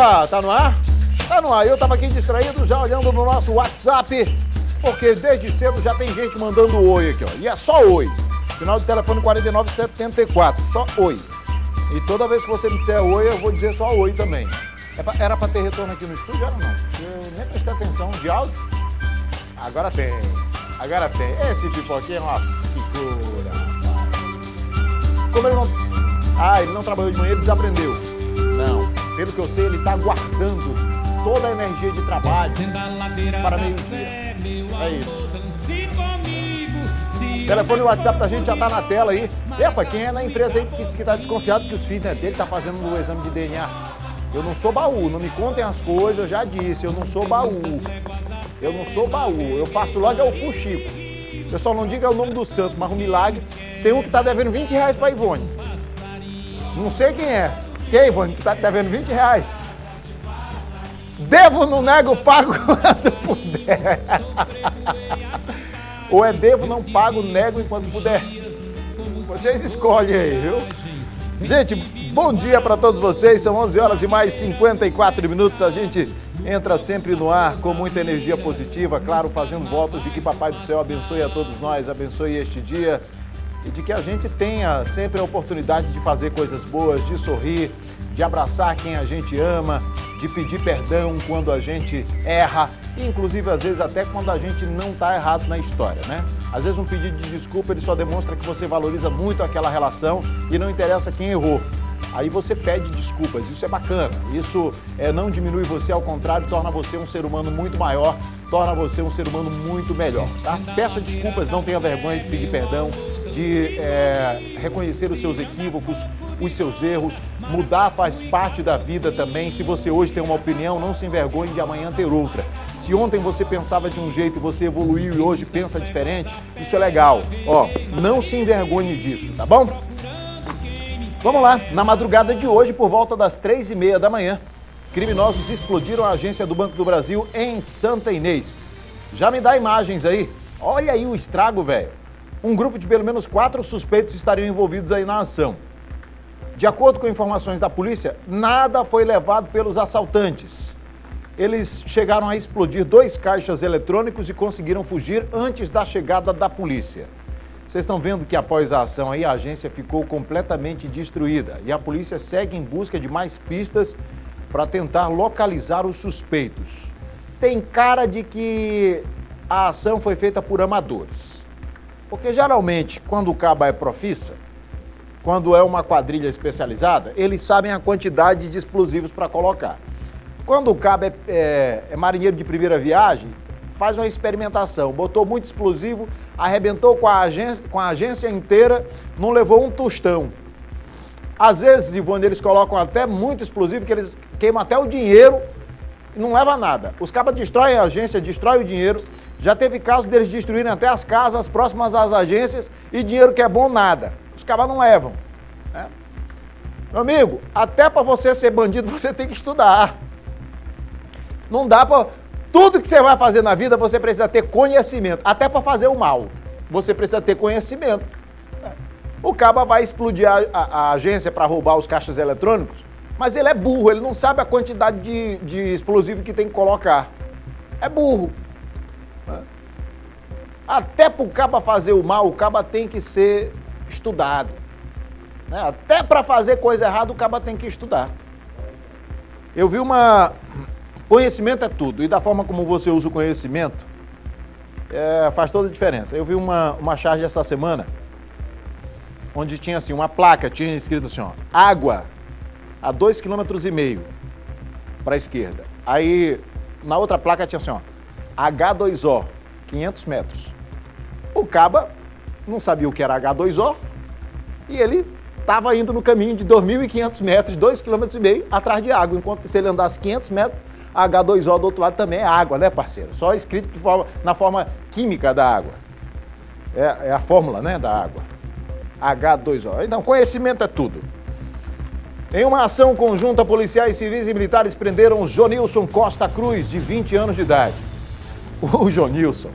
Opa, tá no ar? Tá no ar. Eu tava aqui distraído, já olhando no nosso WhatsApp, porque desde cedo já tem gente mandando oi aqui, ó. E é só oi. Final de telefone 4974, só oi. E toda vez que você me disser oi, eu vou dizer só oi também. Era pra ter retorno aqui no estúdio? Era não. Eu nem prestei atenção de áudio. Agora tem. Agora tem. Esse pipoquinho é uma figura. Como ele não... Ah, ele não trabalhou de manhã, ele desaprendeu. Não. Pelo que eu sei, ele tá guardando toda a energia de trabalho para meio-dia. É isso. O telefone e o WhatsApp da gente já tá na tela aí. Epa, quem é na empresa aí que diz que tá desconfiado que os filhos dele tá fazendo o exame de DNA? Eu não sou baú, não me contem as coisas, eu já disse, eu não sou baú. Eu não sou baú, eu faço logo é o fuxico. Eu só não digo é o nome do santo, mas o milagre. Tem um que tá devendo R$20 pra Ivone. Não sei quem é. Quem é, Ivone, que tá devendo R$20? Devo, não nego, pago quando puder. Ou é devo, não pago, nego enquanto puder. Vocês escolhem aí, viu? Gente, bom dia para todos vocês. São 11 horas e mais 54 minutos. A gente entra sempre no ar com muita energia positiva, claro, fazendo votos de que Papai do Céu abençoe a todos nós, abençoe este dia e de que a gente tenha sempre a oportunidade de fazer coisas boas, de sorrir, de abraçar quem a gente ama, de pedir perdão quando a gente erra, e inclusive às vezes até quando a gente não está errado na história, né? Às vezes um pedido de desculpa ele só demonstra que você valoriza muito aquela relação e não interessa quem errou. Aí você pede desculpas, isso é bacana, isso não diminui você, ao contrário, torna você um ser humano muito maior, torna você um ser humano muito melhor, tá? Peça desculpas, não tenha vergonha de pedir perdão, de reconhecer os seus equívocos, os seus erros. Mudar faz parte da vida também. Se você hoje tem uma opinião, não se envergonhe de amanhã ter outra. Se ontem você pensava de um jeito e você evoluiu e hoje pensa diferente, isso é legal. Ó, não se envergonhe disso, tá bom? Vamos lá, na madrugada de hoje, por volta das 3h30 da manhã, criminosos explodiram a agência do Banco do Brasil em Santa Inês. Já me dá imagens aí. Olha aí o estrago, velho. Um grupo de pelo menos 4 suspeitos estariam envolvidos aí na ação. De acordo com informações da polícia, nada foi levado pelos assaltantes. Eles chegaram a explodir 2 caixas eletrônicos e conseguiram fugir antes da chegada da polícia. Vocês estão vendo que após a ação aí, a agência ficou completamente destruída e a polícia segue em busca de mais pistas para tentar localizar os suspeitos. Tem cara de que a ação foi feita por amadores. Porque geralmente, quando o cabo é profissa, quando é uma quadrilha especializada, eles sabem a quantidade de explosivos para colocar. Quando o cabo é marinheiro de primeira viagem, faz uma experimentação, botou muito explosivo, arrebentou com a agência inteira, não levou um tostão. Às vezes, Ivone, eles colocam até muito explosivo, que eles queimam até o dinheiro e não leva nada. Os cabas destroem a agência, destroem o dinheiro. Já teve casos deles destruírem até as casas próximas às agências e dinheiro que é bom, nada. Os cabas não levam. Né? Meu amigo, até para você ser bandido, você tem que estudar. Não dá para... Tudo que você vai fazer na vida, você precisa ter conhecimento. Até para fazer o mal, você precisa ter conhecimento. O caba vai explodir a agência para roubar os caixas eletrônicos, mas ele é burro, ele não sabe a quantidade de explosivo que tem que colocar. É burro. Até para o caba fazer o mal, o caba tem que ser estudado. Até para fazer coisa errada, o caba tem que estudar. Eu vi uma... Conhecimento é tudo, e da forma como você usa o conhecimento, faz toda a diferença. Eu vi uma charge essa semana, onde tinha assim, uma placa, tinha escrito assim, ó, água a 2,5 km para a esquerda. Aí, na outra placa tinha assim, ó, H2O, 500 metros. O caba não sabia o que era H2O, e ele estava indo no caminho de 2.500 metros, 2,5 km atrás de água, enquanto se ele andasse 500 metros, H2O do outro lado também é água, né, parceiro? Só escrito na forma química da água. É a fórmula, né, da água. H2O. Então, conhecimento é tudo. Em uma ação conjunta, policiais civis e militares prenderam o Jonilson Costa Cruz, de 20 anos de idade. O Jonilson.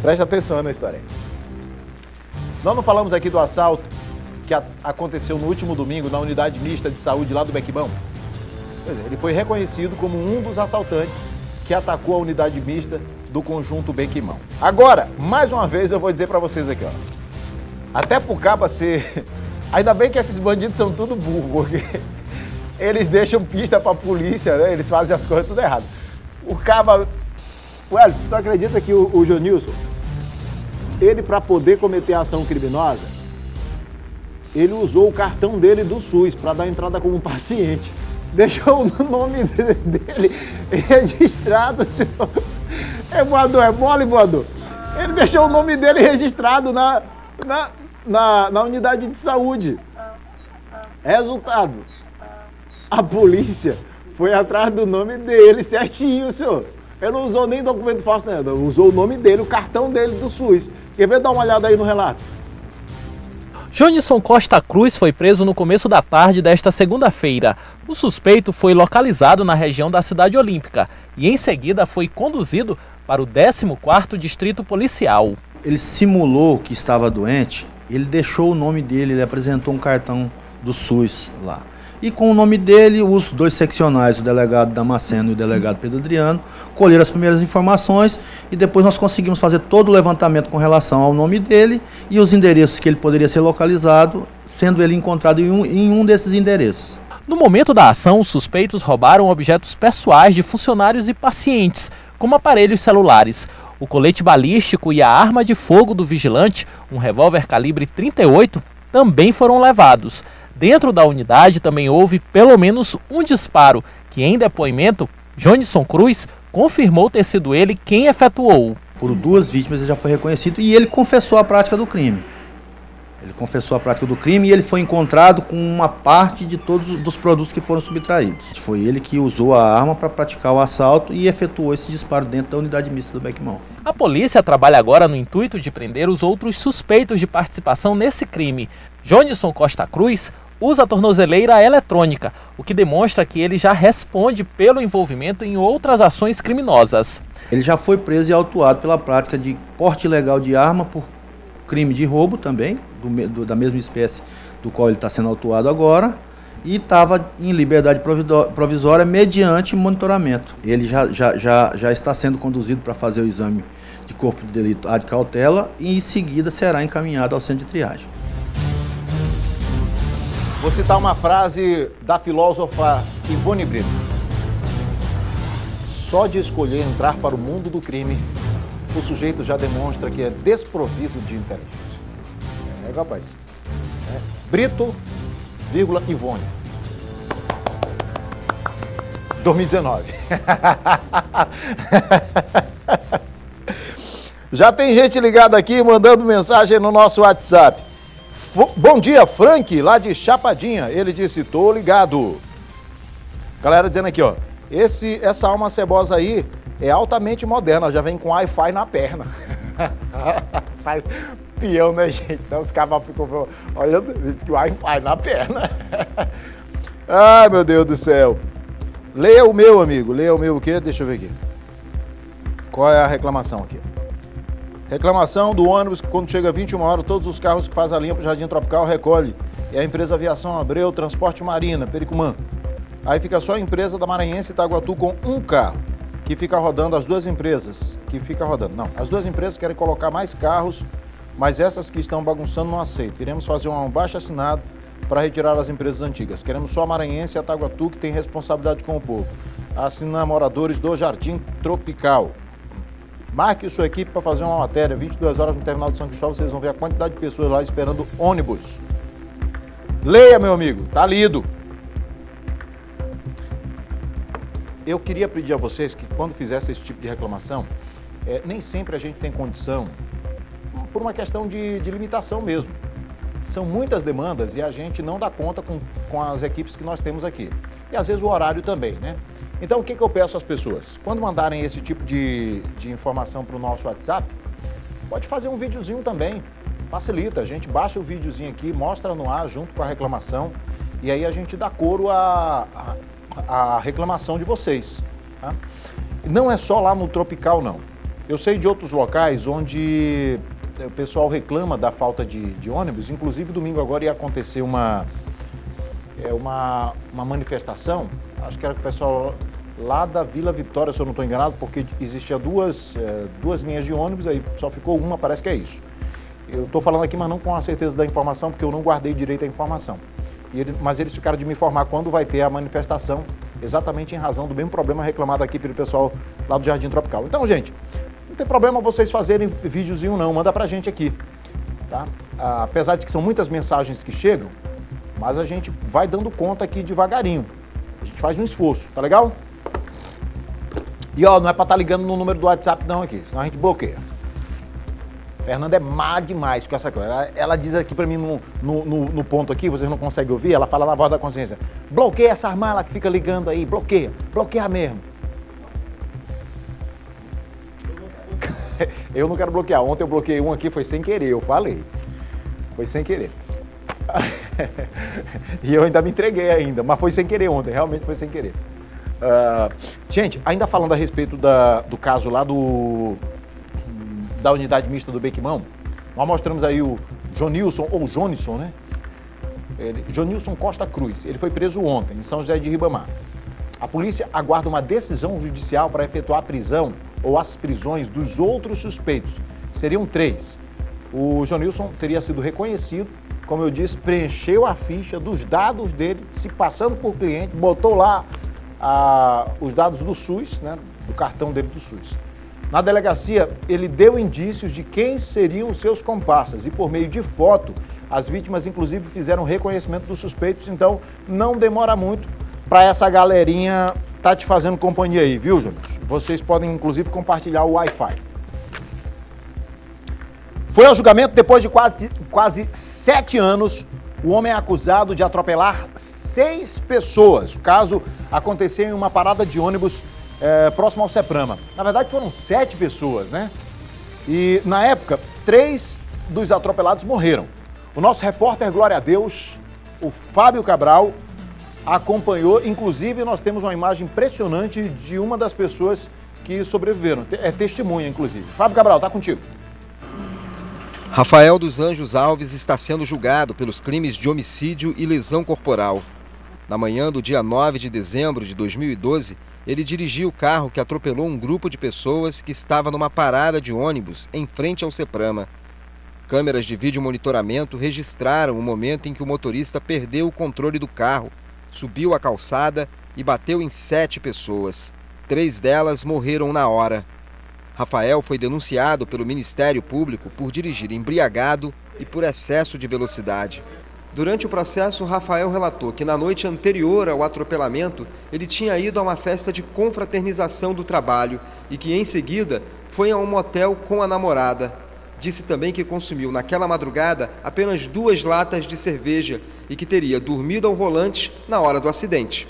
Preste atenção na história aí. Nós não falamos aqui do assalto que aconteceu no último domingo na unidade mista de saúde lá do Bequimão? Pois é, ele foi reconhecido como um dos assaltantes que atacou a unidade mista do conjunto Bequimão. Agora, mais uma vez eu vou dizer para vocês aqui, ó. Até pro caba ser... Ainda bem que esses bandidos são tudo burro, porque eles deixam pista pra polícia, né? Eles fazem as coisas tudo errado. O caba... Ué, você acredita que o Jonilson, ele para poder cometer a ação criminosa, ele usou o cartão dele do SUS para dar entrada como paciente. Deixou o nome dele registrado, senhor. É voador, é mole, voador. Ele deixou o nome dele registrado na unidade de saúde. Resultado, a polícia foi atrás do nome dele certinho, senhor. Ele não usou nem documento falso, né? Usou o nome dele, o cartão dele do SUS. Quer ver? Dar uma olhada aí no relato. Jonison Costa Cruz foi preso no começo da tarde desta segunda-feira. O suspeito foi localizado na região da Cidade Olímpica e em seguida foi conduzido para o 14º Distrito Policial. Ele simulou que estava doente, ele deixou o nome dele, ele apresentou um cartão do SUS lá. E com o nome dele, os dois seccionais, o delegado Damasceno e o delegado Pedro Adriano, colheram as primeiras informações e depois nós conseguimos fazer todo o levantamento com relação ao nome dele e os endereços que ele poderia ser localizado, sendo ele encontrado em um desses endereços. No momento da ação, os suspeitos roubaram objetos pessoais de funcionários e pacientes, como aparelhos celulares. O colete balístico e a arma de fogo do vigilante, um revólver calibre 38, também foram levados. Dentro da unidade também houve pelo menos um disparo, que em depoimento, Jonison Cruz confirmou ter sido ele quem efetuou. Por duas vítimas ele já foi reconhecido e ele confessou a prática do crime. Ele confessou a prática do crime e ele foi encontrado com uma parte de todos os produtos que foram subtraídos. Foi ele que usou a arma para praticar o assalto e efetuou esse disparo dentro da unidade mista do Bequimão. A polícia trabalha agora no intuito de prender os outros suspeitos de participação nesse crime. Jonison Costa Cruz usa a tornozeleira eletrônica, o que demonstra que ele já responde pelo envolvimento em outras ações criminosas. Ele já foi preso e autuado pela prática de porte ilegal de arma por crime de roubo também, da mesma espécie do qual ele está sendo autuado agora, e estava em liberdade provisória mediante monitoramento. Ele já está sendo conduzido para fazer o exame de corpo de delito ad cautela e em seguida será encaminhado ao centro de triagem. Vou citar uma frase da filósofa Ivone Brito. Só de escolher entrar para o mundo do crime, o sujeito já demonstra que é desprovido de inteligência. É, rapaz. Brito, Ivone. 2019. Já tem gente ligada aqui mandando mensagem no nosso WhatsApp. Bom dia, Frank, lá de Chapadinha. Ele disse, tô ligado. Galera dizendo aqui, ó. Essa alma cebosa aí é altamente moderna, já vem com Wi-Fi na perna. Faz peão, né, gente? Então os caras ficam olhando, diz que Wi-Fi na perna. Ai, meu Deus do céu. Leia o meu, amigo. Leia o meu o quê? Deixa eu ver aqui. Qual é a reclamação aqui? Reclamação do ônibus que quando chega 21 horas, todos os carros que fazem a linha para o Jardim Tropical recolhe. É a empresa Aviação Abreu, Transporte Marina, Pericumã. Aí fica só a empresa da Maranhense Itaguatu com um carro, que fica rodando as duas empresas. As duas empresas querem colocar mais carros, mas essas que estão bagunçando não aceitam. Iremos fazer um abaixo-assinado para retirar as empresas antigas. Queremos só a Maranhense e a Itaguatu, que tem responsabilidade com o povo. Assina moradores do Jardim Tropical. Marque sua equipe para fazer uma matéria, 22 horas no terminal de São Cristóvão, vocês vão ver a quantidade de pessoas lá esperando ônibus. Leia, meu amigo, tá lido. Eu queria pedir a vocês que quando fizesse esse tipo de reclamação, nem sempre a gente tem condição, por uma questão de limitação mesmo. São muitas demandas e a gente não dá conta com as equipes que nós temos aqui. E às vezes o horário também, né? Então, o que eu peço às pessoas? Quando mandarem esse tipo de informação para o nosso WhatsApp, pode fazer um videozinho também. Facilita, a gente baixa o videozinho aqui, mostra no ar junto com a reclamação e aí a gente dá coro à reclamação de vocês. Tá? Não é só lá no Tropical, não. Eu sei de outros locais onde o pessoal reclama da falta de ônibus. Inclusive, domingo agora ia acontecer uma manifestação, acho que era com o pessoal lá da Vila Vitória, se eu não estou enganado, porque existia duas linhas de ônibus, aí só ficou uma, parece que é isso. Eu estou falando aqui, mas não com a certeza da informação, porque eu não guardei direito a informação. Mas eles ficaram de me informar quando vai ter a manifestação, exatamente em razão do mesmo problema reclamado aqui pelo pessoal lá do Jardim Tropical. Então, gente, não tem problema vocês fazerem videozinho não, manda pra gente aqui, tá? Apesar de que são muitas mensagens que chegam, mas a gente vai dando conta aqui devagarinho. A gente faz um esforço, tá legal? E ó, não é pra estar ligando no número do WhatsApp não aqui, senão a gente bloqueia. Fernanda é má demais com essa coisa. Ela diz aqui pra mim no ponto aqui, vocês não conseguem ouvir, ela fala na voz da consciência: bloqueia essa mala que fica ligando aí, bloqueia mesmo. Eu não quero bloquear. Ontem eu bloqueei um aqui, foi sem querer, eu falei. Foi sem querer. E eu ainda me entreguei ainda, mas foi sem querer ontem, realmente foi sem querer. Gente, ainda falando a respeito do caso lá da unidade mista do Bequimão, nós mostramos aí o Jonilson, ou Jonisson, né? Jonilson Costa Cruz. Ele foi preso ontem, em São José de Ribamar. A polícia aguarda uma decisão judicial para efetuar a prisão ou as prisões dos outros suspeitos. Seriam 3. O Jonilson teria sido reconhecido, como eu disse, preencheu a ficha dos dados dele, se passando por cliente, botou lá os dados do SUS, né? Do cartão dele do SUS. Na delegacia, ele deu indícios de quem seriam os seus comparsas e, por meio de foto, as vítimas, inclusive, fizeram reconhecimento dos suspeitos. Então, não demora muito para essa galerinha tá te fazendo companhia aí, viu, Júnior? Vocês podem, inclusive, compartilhar o Wi-Fi. Foi ao julgamento depois de quase 7 anos. O homem é acusado de atropelar 6 pessoas. O caso aconteceu em uma parada de ônibus próximo ao Ceprama. Na verdade, foram 7 pessoas, né? E, na época, 3 dos atropelados morreram. O nosso repórter, glória a Deus, o Fábio Cabral, acompanhou. Inclusive, nós temos uma imagem impressionante de uma das pessoas que sobreviveram. É testemunha, inclusive. Fábio Cabral, tá contigo. Rafael dos Anjos Alves está sendo julgado pelos crimes de homicídio e lesão corporal. Na manhã do dia 9 de dezembro de 2012, ele dirigiu o carro que atropelou um grupo de pessoas que estava numa parada de ônibus em frente ao Ceprama. Câmeras de vídeo monitoramento registraram o momento em que o motorista perdeu o controle do carro, subiu a calçada e bateu em 7 pessoas. 3 delas morreram na hora. Rafael foi denunciado pelo Ministério Público por dirigir embriagado e por excesso de velocidade. Durante o processo, Rafael relatou que na noite anterior ao atropelamento, ele tinha ido a uma festa de confraternização do trabalho e que, em seguida, foi a um motel com a namorada. Disse também que consumiu naquela madrugada apenas 2 latas de cerveja e que teria dormido ao volante na hora do acidente.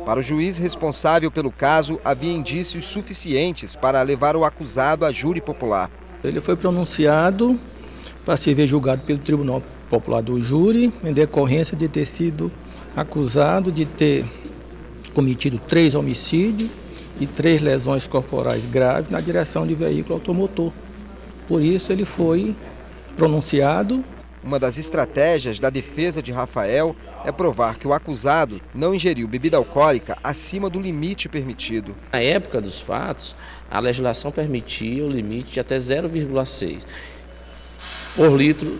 Para o juiz responsável pelo caso, havia indícios suficientes para levar o acusado a júri popular. Ele foi pronunciado para ser julgado pelo Tribunal Popular do Júri, em decorrência de ter sido acusado de ter cometido 3 homicídios e 3 lesões corporais graves na direção de veículo automotor. Por isso ele foi pronunciado. Uma das estratégias da defesa de Rafael é provar que o acusado não ingeriu bebida alcoólica acima do limite permitido. Na época dos fatos, a legislação permitia o limite de até 0,6 por litro,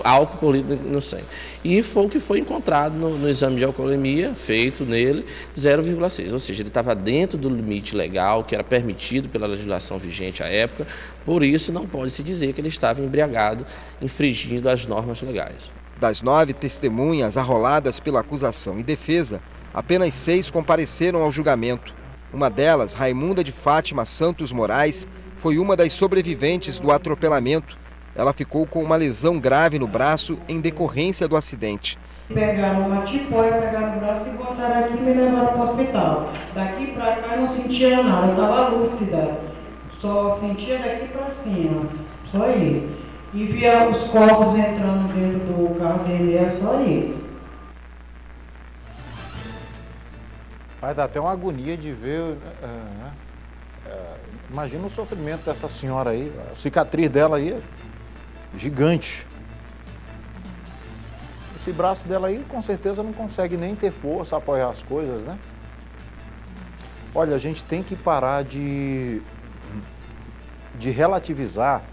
álcool por litro no sangue. E foi o que foi encontrado no exame de alcoolemia feito nele, 0,6. Ou seja, ele estava dentro do limite legal, que era permitido pela legislação vigente à época, por isso não pode se dizer que ele estava embriagado, infringindo as normas legais. Das 9 testemunhas arroladas pela acusação e defesa, apenas 6 compareceram ao julgamento. Uma delas, Raimunda de Fátima Santos Moraes, foi uma das sobreviventes do atropelamento. Ela ficou com uma lesão grave no braço em decorrência do acidente. Pegaram uma tipóia, pegaram o braço e botaram aqui e me levaram para o hospital. Daqui para cá eu não sentia nada, eu estava lúcida. Só sentia daqui para cima, só isso. E via os corpos entrando dentro do carro dele, era só isso. Vai dar até uma agonia de ver... imagina o sofrimento dessa senhora aí, a cicatriz dela aí é gigante. esse braço dela aí com certeza não consegue nem ter força a apoiar as coisas, né? Olha, a gente tem que parar de relativizar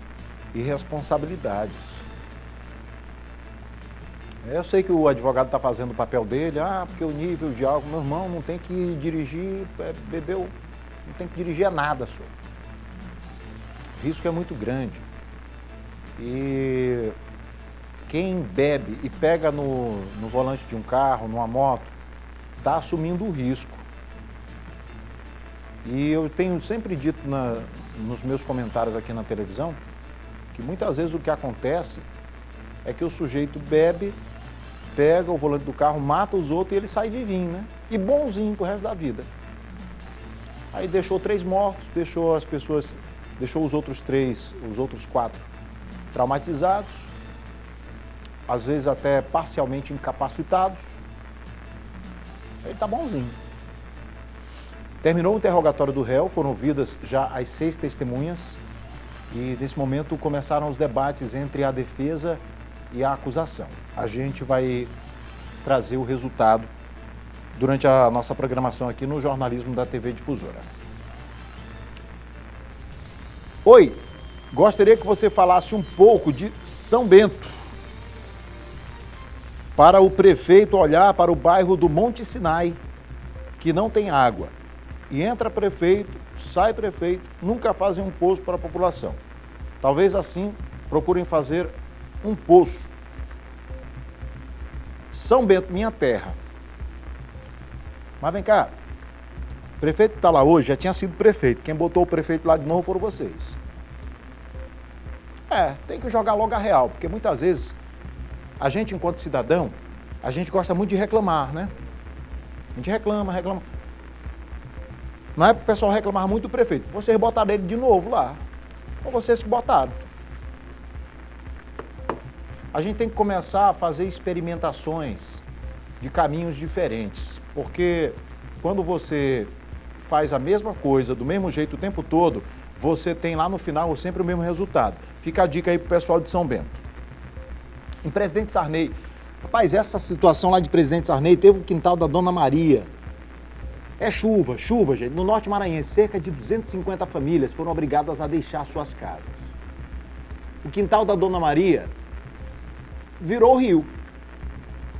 irresponsabilidades. Eu sei que o advogado está fazendo o papel dele, porque o nível de álcool, meu irmão, não tem que dirigir, bebeu, não tem que dirigir a nada, senhor. O risco é muito grande. E quem bebe e pega no volante de um carro, numa moto, está assumindo o risco. E eu tenho sempre dito nos meus comentários aqui na televisão que muitas vezes o que acontece é que o sujeito bebe, pega o volante do carro, mata os outros e ele sai vivinho, né? E bonzinho pro resto da vida. Aí deixou 3 mortos, deixou os outros 4 traumatizados, às vezes até parcialmente incapacitados. Ele tá bonzinho. Terminou o interrogatório do réu, foram ouvidas já as 6 testemunhas e nesse momento começaram os debates entre a defesa e a acusação. A gente vai trazer o resultado durante a nossa programação aqui no jornalismo da TV Difusora. Oi, gostaria que você falasse um pouco de São Bento. Para o prefeito olhar para o bairro do Monte Sinai, que não tem água. E entra prefeito, sai prefeito, nunca fazem um poço para a população. Talvez assim procurem fazer um poço. São Bento, minha terra. Mas vem cá, o prefeito que está lá hoje já tinha sido prefeito. Quem botou o prefeito lá de novo foram vocês. Tem que jogar logo a real, porque muitas vezes a gente, enquanto cidadão, a gente gosta muito de reclamar, né? A gente reclama. Na época o pessoal reclamava muito do prefeito. Vocês botaram ele de novo lá. Ou vocês que botaram. A gente tem que começar a fazer experimentações de caminhos diferentes. Porque quando você faz a mesma coisa, do mesmo jeito o tempo todo, você tem lá no final sempre o mesmo resultado. Fica a dica aí pro pessoal de São Bento. Em Presidente Sarney, rapaz, essa situação lá de Presidente Sarney, teve o quintal da Dona Maria. É chuva, gente. No Norte Maranhense, cerca de 250 famílias foram obrigadas a deixar suas casas. O quintal da Dona Maria virou rio.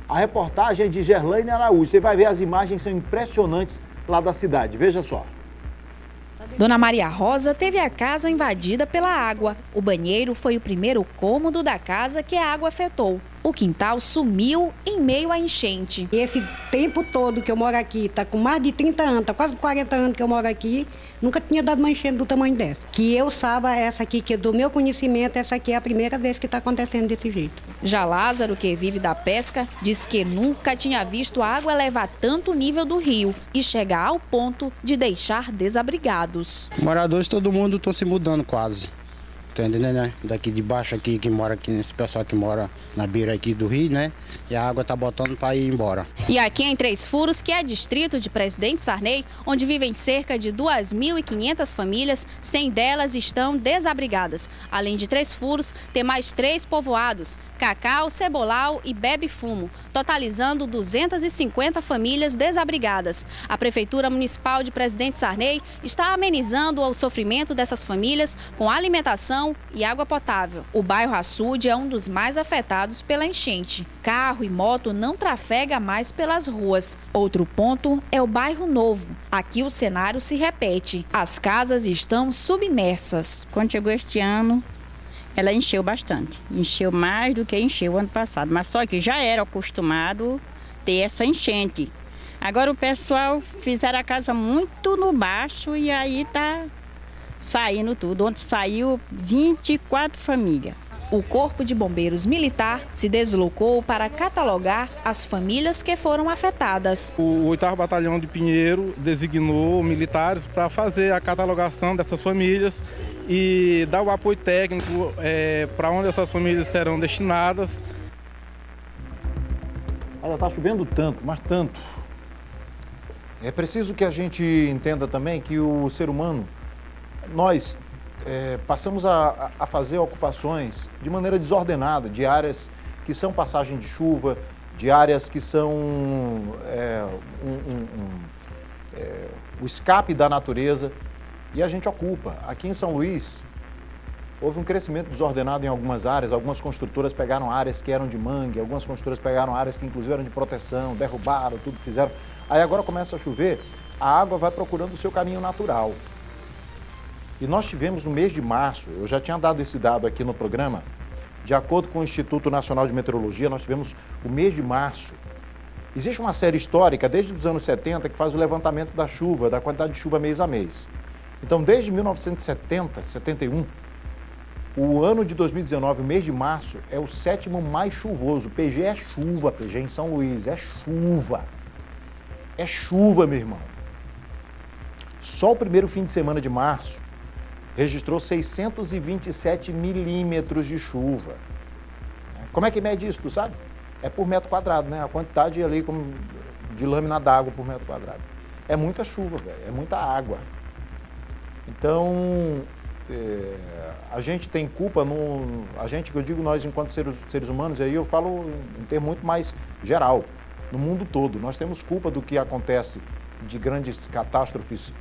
A reportagem é de Gerlaine Araújo. Você vai ver, as imagens são impressionantes lá da cidade. Veja só. Dona Maria Rosa teve a casa invadida pela água. O banheiro foi o primeiro cômodo da casa que a água afetou. O quintal sumiu em meio à enchente. Esse tempo todo que eu moro aqui, tá com mais de 30 anos, tá quase 40 anos que eu moro aqui, nunca tinha dado uma enchente do tamanho dessa. Que eu saiba, essa aqui, que do meu conhecimento, essa aqui é a primeira vez que está acontecendo desse jeito. Já Lázaro, que vive da pesca, diz que nunca tinha visto a água elevar tanto o nível do rio e chegar ao ponto de deixar desabrigados. Moradores, todo mundo estão se mudando quase. Entendendo, né? Daqui de baixo aqui, que mora aqui, esse pessoal que mora na beira aqui do rio, né? E a água tá botando para ir embora. E aqui em Três Furos, que é distrito de Presidente Sarney, onde vivem cerca de 2.500 famílias, 100 delas estão desabrigadas. Além de Três Furos, tem mais 3 povoados, Cacau, Cebolau e Bebe Fumo, totalizando 250 famílias desabrigadas. A Prefeitura Municipal de Presidente Sarney está amenizando o sofrimento dessas famílias com alimentação e água potável. O bairro Açude é um dos mais afetados pela enchente. Carro e moto não trafega mais pelas ruas. Outro ponto é o bairro Novo. Aqui o cenário se repete. As casas estão submersas. Quando chegou este ano, ela encheu bastante. Encheu mais do que encheu o ano passado. Mas só que já era acostumado ter essa enchente. Agora o pessoal fizeram a casa muito no baixo e aí tá saindo tudo. Ontem saiu 24 famílias. O Corpo de Bombeiros Militar se deslocou para catalogar as famílias que foram afetadas. O 8º Batalhão de Pinheiro designou militares para fazer a catalogação dessas famílias e dar o apoio técnico para onde essas famílias serão destinadas. Olha, está chovendo tanto, mas tanto. É preciso que a gente entenda também que o ser humano, nós passamos a fazer ocupações de maneira desordenada, de áreas que são passagem de chuva, de áreas que são o escape da natureza, e a gente ocupa. Aqui em São Luís, houve um crescimento desordenado em algumas áreas, algumas construtoras pegaram áreas que eram de mangue, algumas construtoras pegaram áreas que inclusive eram de proteção, derrubaram, tudo fizeram. Aí agora começa a chover, a água vai procurando o seu caminho natural. E nós tivemos no mês de março, eu já tinha dado esse dado aqui no programa, de acordo com o Instituto Nacional de Meteorologia, nós tivemos o mês de março. Existe uma série histórica, desde os anos 70, que faz o levantamento da chuva, da quantidade de chuva mês a mês. Então, desde 1970, 71, o ano de 2019, o mês de março, é o 7º mais chuvoso. PG é chuva, PG em São Luís, é chuva. É chuva, meu irmão. Só o primeiro fim de semana de março registrou 627 milímetros de chuva. Como é que mede isso, tu sabe? É por metro quadrado, né? A quantidade ali de lâmina d'água por metro quadrado. É muita chuva, velho, é muita água. Então, a gente tem culpa, a gente, que eu digo nós enquanto seres humanos, e aí eu falo em termo muito mais geral, no mundo todo. Nós temos culpa do que acontece de grandes catástrofes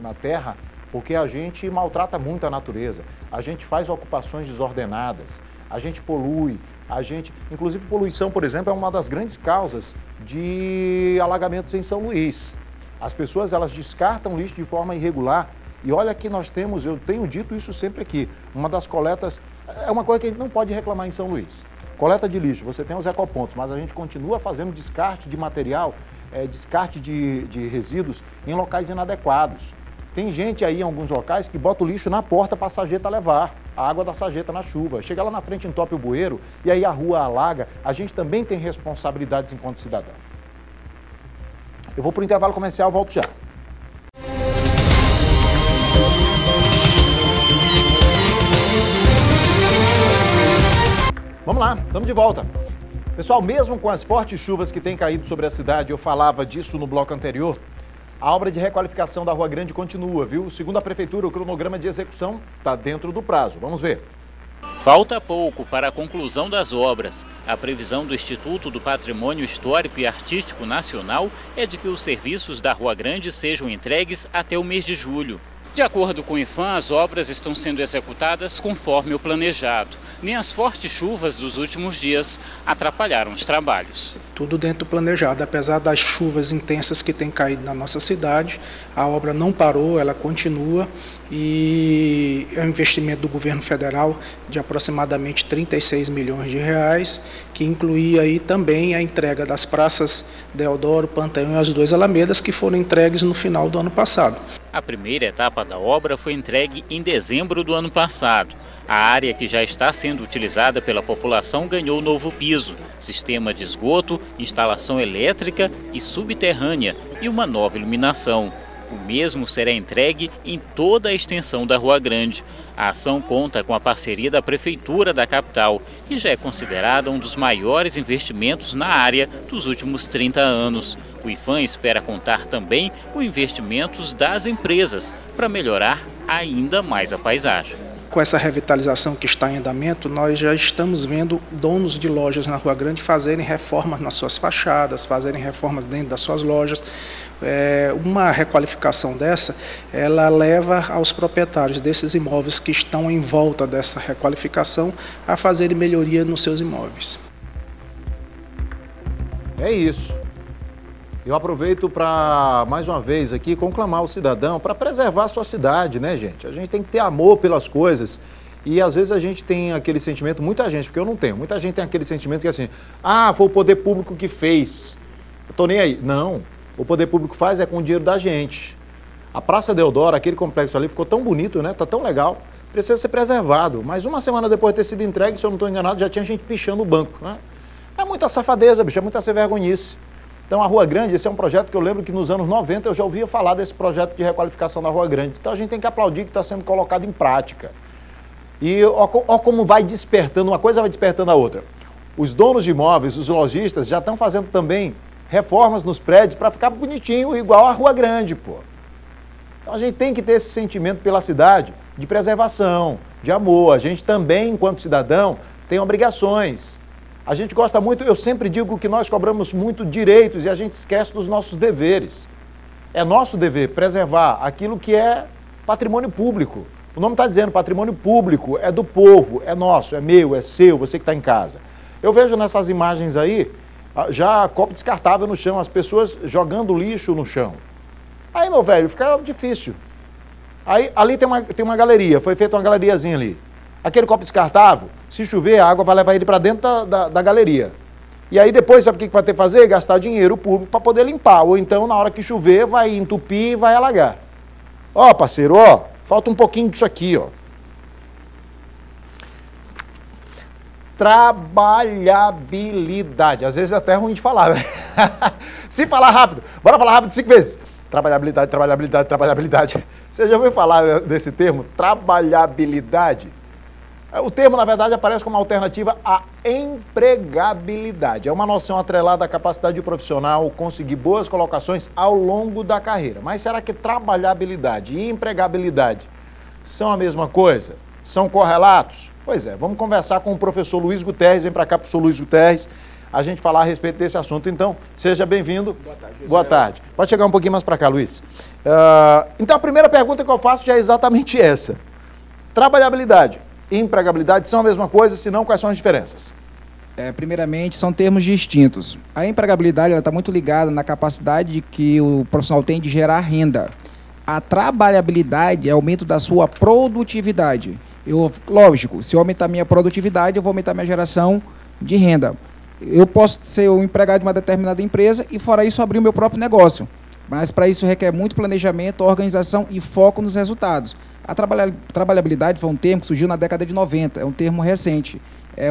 na Terra, porque a gente maltrata muito a natureza, a gente faz ocupações desordenadas, a gente polui, inclusive poluição, por exemplo, é uma das grandes causas de alagamentos em São Luís. As pessoas, elas descartam lixo de forma irregular, e olha que nós temos, eu tenho dito isso sempre aqui, uma das coletas, é uma coisa que a gente não pode reclamar em São Luís. Coleta de lixo, você tem os ecopontos, mas a gente continua fazendo descarte de material, descarte de resíduos em locais inadequados. Tem gente aí em alguns locais que bota o lixo na porta para a sarjeta levar, a água da sarjeta na chuva. Chega lá na frente, entope o bueiro e aí a rua alaga. A gente também tem responsabilidades enquanto cidadão. Eu vou para o intervalo comercial, volto já. Vamos lá, estamos de volta. Pessoal, mesmo com as fortes chuvas que têm caído sobre a cidade, eu falava disso no bloco anterior, a obra de requalificação da Rua Grande continua, viu? Segundo a Prefeitura, o cronograma de execução está dentro do prazo. Vamos ver. Falta pouco para a conclusão das obras. A previsão do Instituto do Patrimônio Histórico e Artístico Nacional é de que os serviços da Rua Grande sejam entregues até o mês de julho. De acordo com o IPHAN, as obras estão sendo executadas conforme o planejado. Nem as fortes chuvas dos últimos dias atrapalharam os trabalhos. Tudo dentro do planejado, apesar das chuvas intensas que têm caído na nossa cidade, a obra não parou, ela continua e é um investimento do governo federal de aproximadamente 36 milhões de reais, que incluía aí também a entrega das praças Deodoro, Panteão e as 2 Alamedas, que foram entregues no final do ano passado. A primeira etapa da obra foi entregue em dezembro do ano passado. A área que já está sendo utilizada pela população ganhou novo piso, sistema de esgoto, instalação elétrica e subterrânea e uma nova iluminação. O mesmo será entregue em toda a extensão da Rua Grande. A ação conta com a parceria da Prefeitura da capital, que já é considerada um dos maiores investimentos na área dos últimos 30 anos. O IPHAN espera contar também com investimentos das empresas para melhorar ainda mais a paisagem. Com essa revitalização que está em andamento, nós já estamos vendo donos de lojas na Rua Grande fazerem reformas nas suas fachadas, fazerem reformas dentro das suas lojas. Uma requalificação dessa, ela leva aos proprietários desses imóveis que estão em volta dessa requalificação a fazerem melhoria nos seus imóveis. É isso. Eu aproveito para, mais uma vez aqui, conclamar o cidadão para preservar a sua cidade, né, gente? A gente tem que ter amor pelas coisas e, às vezes, a gente tem aquele sentimento, muita gente, porque eu não tenho, muita gente tem aquele sentimento que é assim, foi o poder público que fez, eu tô nem aí. Não, o poder público faz com o dinheiro da gente. A Praça Deodoro, aquele complexo ali, ficou tão bonito, né? Tá tão legal, precisa ser preservado. Mas uma semana depois de ter sido entregue, se eu não estou enganado, já tinha gente pichando o banco, né? É muita safadeza, bicho, é muita sem vergonhice. Então, a Rua Grande, esse é um projeto que eu lembro que nos anos 90 eu já ouvia falar desse projeto de requalificação da Rua Grande. Então, a gente tem que aplaudir que está sendo colocado em prática. E ó como vai despertando, uma coisa vai despertando a outra. Os donos de imóveis, os lojistas, já estão fazendo também reformas nos prédios para ficar bonitinho, igual a Rua Grande, pô. Então, a gente tem que ter esse sentimento pela cidade de preservação, de amor. A gente também, enquanto cidadão, tem obrigações. A gente gosta muito, eu sempre digo que nós cobramos muito direitos e a gente esquece dos nossos deveres. É nosso dever preservar aquilo que é patrimônio público. O nome está dizendo patrimônio público, é do povo, é nosso, é meu, é seu, você que está em casa. Eu vejo nessas imagens aí, já copo descartável no chão, as pessoas jogando lixo no chão. Aí, meu velho, fica difícil. Aí, ali tem uma galeria, foi feita uma galeriazinha ali. Aquele copo descartável, se chover, a água vai levar ele para dentro da galeria. E aí depois, sabe o que vai ter que fazer? Gastar dinheiro público para poder limpar. Ou então, na hora que chover, vai entupir e vai alagar. Ó, parceiro, ó, falta um pouquinho disso aqui, ó. Trabalhabilidade. Às vezes é até ruim de falar, né? Se falar rápido, bora falar rápido 5 vezes. Trabalhabilidade, trabalhabilidade, trabalhabilidade. Você já ouviu falar desse termo? Trabalhabilidade. O termo, na verdade, aparece como alternativa à empregabilidade. É uma noção atrelada à capacidade do profissional conseguir boas colocações ao longo da carreira. Mas será que trabalhabilidade e empregabilidade são a mesma coisa? São correlatos? Pois é, vamos conversar com o professor Luiz Guterres. Vem para cá, professor Luiz Guterres, a gente falar a respeito desse assunto. Então, seja bem-vindo. Boa tarde. Boa tarde. Pode chegar um pouquinho mais para cá, Luiz. Então, a primeira pergunta que eu faço já é exatamente essa. Trabalhabilidade e empregabilidade são a mesma coisa, se não, quais são as diferenças? Primeiramente, são termos distintos. A empregabilidade está muito ligada na capacidade que o profissional tem de gerar renda. A trabalhabilidade é aumento da sua produtividade. Lógico, se eu aumentar minha produtividade, eu vou aumentar minha geração de renda. Eu posso ser um empregado de uma determinada empresa e, fora isso, abrir o meu próprio negócio. Mas, para isso, requer muito planejamento, organização e foco nos resultados. A trabalhabilidade foi um termo que surgiu na década de 90, é um termo recente,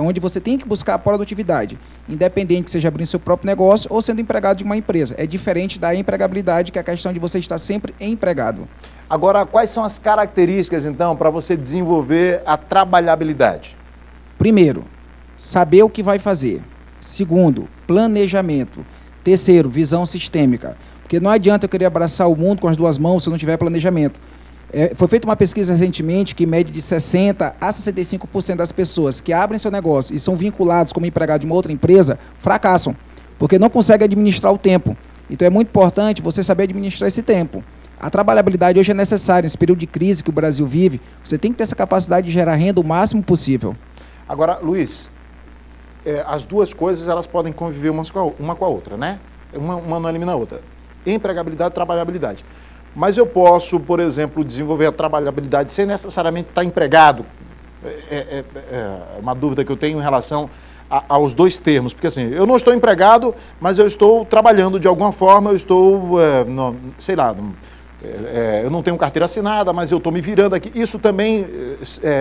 onde você tem que buscar a produtividade, independente que seja abrindo seu próprio negócio ou sendo empregado de uma empresa. É diferente da empregabilidade, que é a questão de você estar sempre empregado. Agora, quais são as características, então, para você desenvolver a trabalhabilidade? Primeiro, saber o que vai fazer. Segundo, planejamento. Terceiro, visão sistêmica. Porque não adianta eu querer abraçar o mundo com as duas mãos se eu não tiver planejamento. Foi feita uma pesquisa recentemente que mede de 60% a 65% das pessoas que abrem seu negócio e são vinculados como empregado de uma outra empresa, fracassam, porque não conseguem administrar o tempo. Então é muito importante você saber administrar esse tempo. A trabalhabilidade hoje é necessária, nesse período de crise que o Brasil vive, você tem que ter essa capacidade de gerar renda o máximo possível. Agora, Luiz, as duas coisas elas podem conviver uma com a outra, né? Uma não elimina a outra. Empregabilidade e trabalhabilidade. Mas eu posso, por exemplo, desenvolver a trabalhabilidade sem necessariamente estar empregado. É uma dúvida que eu tenho em relação aos dois termos. Porque assim, eu não estou empregado, mas eu estou trabalhando de alguma forma, eu estou, sei lá, eu não tenho carteira assinada, mas eu estou me virando aqui. Isso também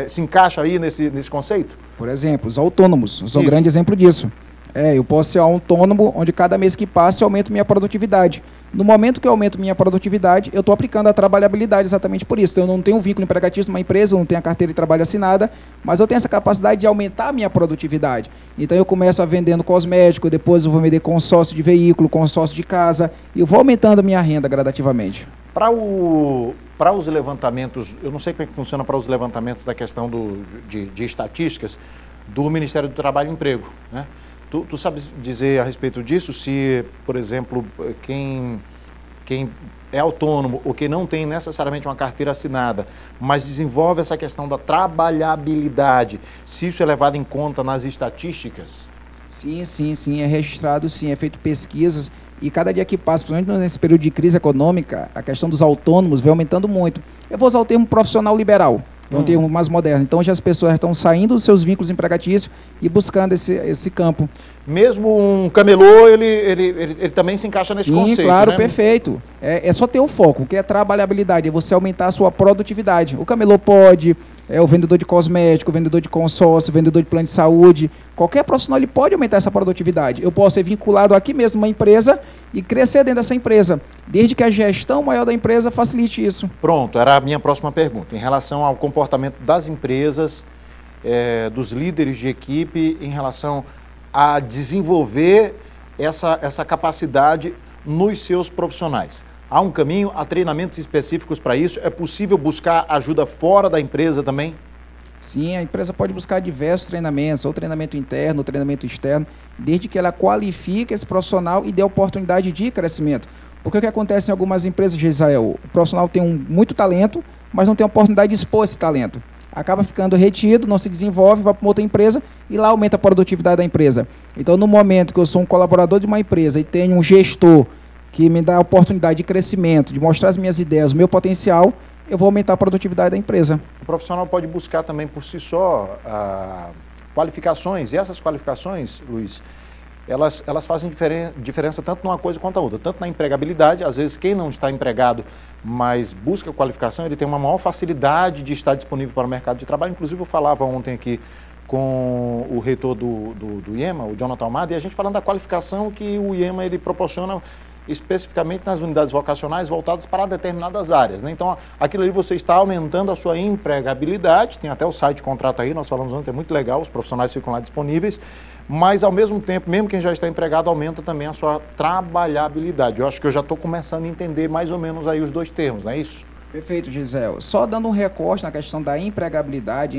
se encaixa aí nesse conceito? Por exemplo, os autônomos são um grande exemplo disso. Eu posso ser autônomo, onde cada mês que passa eu aumento minha produtividade. No momento que eu aumento minha produtividade, eu estou aplicando a trabalhabilidade exatamente por isso. Então, eu não tenho um vínculo empregatício numa empresa, eu não tenho a carteira de trabalho assinada, mas eu tenho essa capacidade de aumentar a minha produtividade. Então, eu começo a vendendo cosmético, depois eu vou vender consórcio de veículo, consórcio de casa, e eu vou aumentando a minha renda gradativamente. Para os levantamentos, eu não sei como é que funciona para os levantamentos da questão de estatísticas do Ministério do Trabalho e Emprego, né? Tu sabes dizer a respeito disso, se, por exemplo, quem é autônomo ou quem não tem necessariamente uma carteira assinada, mas desenvolve essa questão da trabalhabilidade, se isso é levado em conta nas estatísticas? Sim, é registrado, sim, é feito pesquisas e cada dia que passa, principalmente nesse período de crise econômica, a questão dos autônomos vem aumentando muito. Eu vou usar o termo profissional liberal, que é um termo mais moderno. Então, já as pessoas estão saindo dos seus vínculos empregatícios e buscando esse campo. Mesmo um camelô, ele também se encaixa nesse conceito, Sim, claro, né? Perfeito. É só ter o foco, que é a trabalhabilidade, é você aumentar a sua produtividade. O camelô pode, o vendedor de cosmético, o vendedor de consórcio, o vendedor de plano de saúde, qualquer profissional ele pode aumentar essa produtividade. Eu posso ser vinculado aqui mesmo numa empresa e crescer dentro dessa empresa, desde que a gestão maior da empresa facilite isso. Pronto, era a minha próxima pergunta, em relação ao comportamento das empresas, dos líderes de equipe, em relação a desenvolver essa capacidade nos seus profissionais. Há um caminho, há treinamentos específicos para isso? É possível buscar ajuda fora da empresa também? Sim, a empresa pode buscar diversos treinamentos, ou treinamento interno, ou treinamento externo, desde que ela qualifique esse profissional e dê oportunidade de crescimento. Porque o que acontece em algumas empresas de Israel? O profissional tem muito talento, mas não tem a oportunidade de expor esse talento. Acaba ficando retido, não se desenvolve, vai para uma outra empresa e lá aumenta a produtividade da empresa. Então, no momento que eu sou um colaborador de uma empresa e tenho um gestor que me dá a oportunidade de crescimento, de mostrar as minhas ideias, o meu potencial, eu vou aumentar a produtividade da empresa. O profissional pode buscar também por si só qualificações, e essas qualificações, Luiz, elas fazem diferença tanto numa coisa quanto a outra, tanto na empregabilidade. Às vezes quem não está empregado, mas busca qualificação, ele tem uma maior facilidade de estar disponível para o mercado de trabalho. Inclusive eu falava ontem aqui com o reitor do IEMA, o Jonathan Almada, e a gente falando da qualificação que o IEMA ele proporciona especificamente nas unidades vocacionais voltadas para determinadas áreas, né? Então, aquilo ali você está aumentando a sua empregabilidade, tem até o site Contrata Aí, nós falamos ontem, é muito legal, os profissionais ficam lá disponíveis, mas ao mesmo tempo, mesmo quem já está empregado, aumenta também a sua trabalhabilidade. Eu acho que eu já estou começando a entender mais ou menos aí os dois termos, não é isso? Perfeito, Gisele. Só dando um recorte na questão da empregabilidade,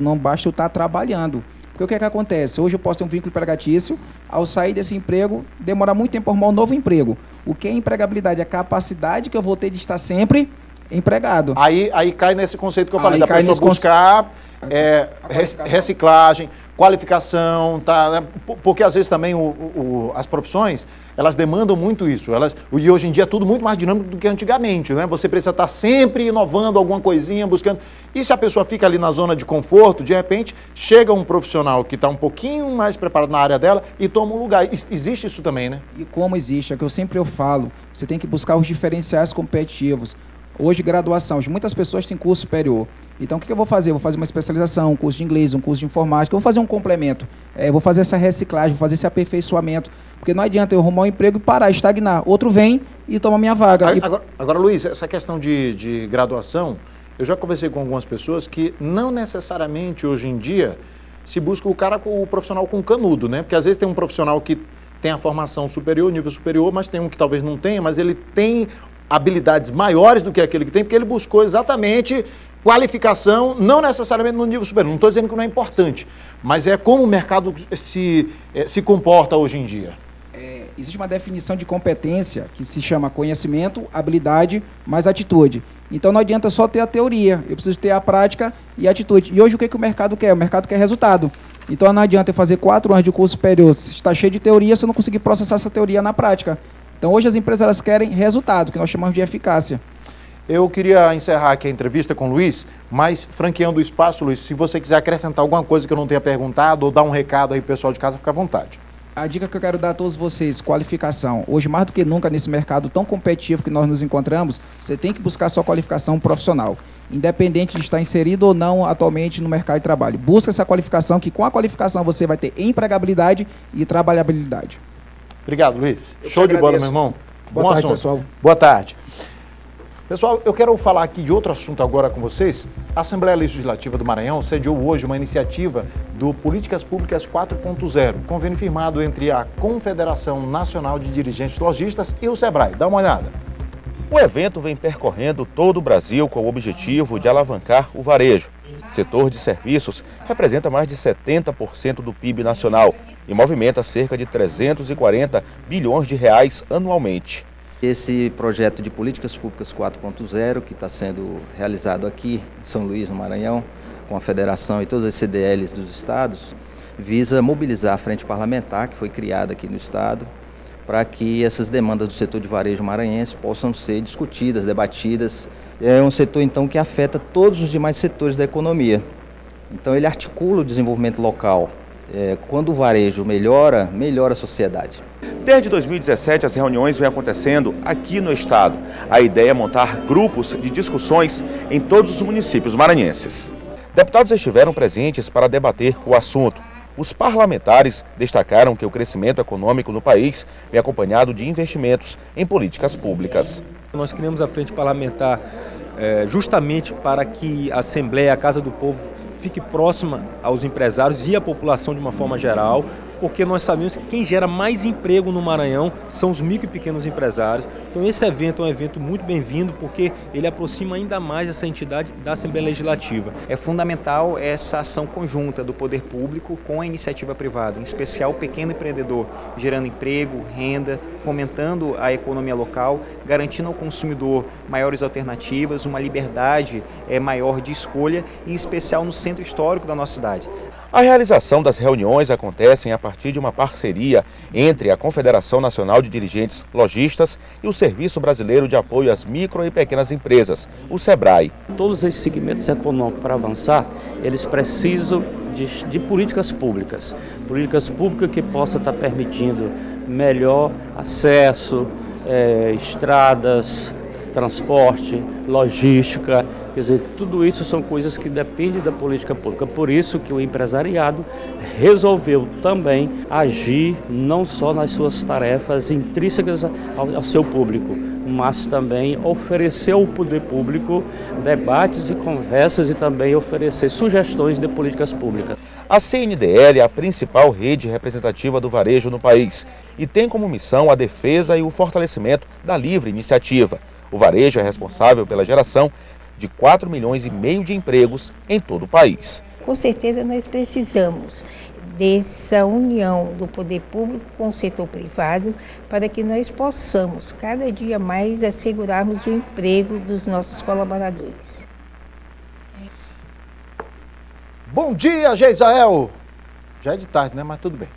não basta eu estar trabalhando. Porque o que é que acontece? Hoje eu posso ter um vínculo empregatício, ao sair desse emprego, demora muito tempo para arrumar um novo emprego. O que é empregabilidade? A capacidade que eu vou ter de estar sempre empregado. Aí cai nesse conceito que eu falei, da pessoa buscar reciclagem, qualificação, tá, né? Porque às vezes também as profissões, elas demandam muito isso. E hoje em dia é tudo muito mais dinâmico do que antigamente, né? Você precisa estar sempre inovando alguma coisinha, buscando. E se a pessoa fica ali na zona de conforto, de repente chega um profissional que está um pouquinho mais preparado na área dela e toma um lugar. Existe isso também, né? E como existe, é o que eu sempre falo, você tem que buscar os diferenciais competitivos. Hoje, graduação, muitas pessoas têm curso superior. Então, o que eu vou fazer? Eu vou fazer uma especialização, um curso de inglês, um curso de informática, eu vou fazer um complemento, vou fazer essa reciclagem, vou fazer esse aperfeiçoamento, porque não adianta eu arrumar um emprego e parar, estagnar. Outro vem e toma minha vaga. Agora, Luiz, essa questão de graduação, eu já conversei com algumas pessoas que não necessariamente hoje em dia se busca o profissional com canudo, né? Porque às vezes tem um profissional que tem a formação superior, nível superior, mas tem um que talvez não tenha, mas ele tem habilidades maiores do que aquele que tem, porque ele buscou exatamente qualificação, não necessariamente no nível superior. Não estou dizendo que não é importante, mas é como o mercado se comporta hoje em dia. Existe uma definição de competência que se chama conhecimento, habilidade, mais atitude. Então não adianta só ter a teoria, eu preciso ter a prática e a atitude. E hoje o que o mercado quer? O mercado quer resultado. Então não adianta eu fazer 4 anos de curso superior, se está cheio de teoria, se eu não conseguir processar essa teoria na prática. Então hoje as empresas elas querem resultado, que nós chamamos de eficácia. Eu queria encerrar aqui a entrevista com o Luiz, mas franqueando o espaço, Luiz, se você quiser acrescentar alguma coisa que eu não tenha perguntado ou dar um recado aí pro pessoal de casa, fica à vontade. A dica que eu quero dar a todos vocês, qualificação. Hoje, mais do que nunca, nesse mercado tão competitivo que nós nos encontramos, você tem que buscar sua qualificação profissional, independente de estar inserido ou não atualmente no mercado de trabalho. Busca essa qualificação, que com a qualificação você vai ter empregabilidade e trabalhabilidade. Obrigado, Luiz. Show de bola, meu irmão. Boa tarde, pessoal. Boa tarde. Pessoal, eu quero falar aqui de outro assunto agora com vocês. A Assembleia Legislativa do Maranhão sediou hoje uma iniciativa do Políticas Públicas 4.0, convênio firmado entre a Confederação Nacional de Dirigentes Lojistas e o Sebrae. Dá uma olhada. O evento vem percorrendo todo o Brasil com o objetivo de alavancar o varejo. O setor de serviços representa mais de 70% do PIB nacional e movimenta cerca de 340 bilhões de reais anualmente. Esse projeto de Políticas Públicas 4.0, que está sendo realizado aqui em São Luís, no Maranhão, com a Federação e todas as CDLs dos estados, visa mobilizar a frente parlamentar que foi criada aqui no estado, para que essas demandas do setor de varejo maranhense possam ser discutidas, debatidas. É um setor, então, que afeta todos os demais setores da economia. Então, ele articula o desenvolvimento local. Quando o varejo melhora, melhora a sociedade. Desde 2017, as reuniões vêm acontecendo aqui no estado. A ideia é montar grupos de discussões em todos os municípios maranhenses. Deputados estiveram presentes para debater o assunto. Os parlamentares destacaram que o crescimento econômico no país vem acompanhado de investimentos em políticas públicas. Nós criamos a Frente Parlamentar justamente para que a Assembleia, a Casa do Povo, fique próxima aos empresários e à população de uma forma geral, porque nós sabemos que quem gera mais emprego no Maranhão são os micro e pequenos empresários. Então esse evento é um evento muito bem-vindo, porque ele aproxima ainda mais essa entidade da Assembleia Legislativa. É fundamental essa ação conjunta do poder público com a iniciativa privada, em especial o pequeno empreendedor, gerando emprego, renda, fomentando a economia local, garantindo ao consumidor maiores alternativas, uma liberdade maior de escolha, em especial no centro histórico da nossa cidade. A realização das reuniões acontecem a partir de uma parceria entre a Confederação Nacional de Dirigentes Lojistas e o Serviço Brasileiro de Apoio às Micro e Pequenas Empresas, o SEBRAE. Todos esses segmentos econômicos, para avançar, eles precisam de políticas públicas que possam estar permitindo melhor acesso, estradas, transporte, logística, quer dizer, tudo isso são coisas que dependem da política pública. Por isso que o empresariado resolveu também agir não só nas suas tarefas intrínsecas ao seu público, mas também oferecer ao poder público debates e conversas e também oferecer sugestões de políticas públicas. A CNDL é a principal rede representativa do varejo no país e tem como missão a defesa e o fortalecimento da livre iniciativa. O varejo é responsável pela geração de 4,5 milhões de empregos em todo o país. Com certeza nós precisamos dessa união do poder público com o setor privado para que nós possamos cada dia mais assegurarmos o emprego dos nossos colaboradores. Bom dia, Geisael. Já é de tarde, né? Mas tudo bem.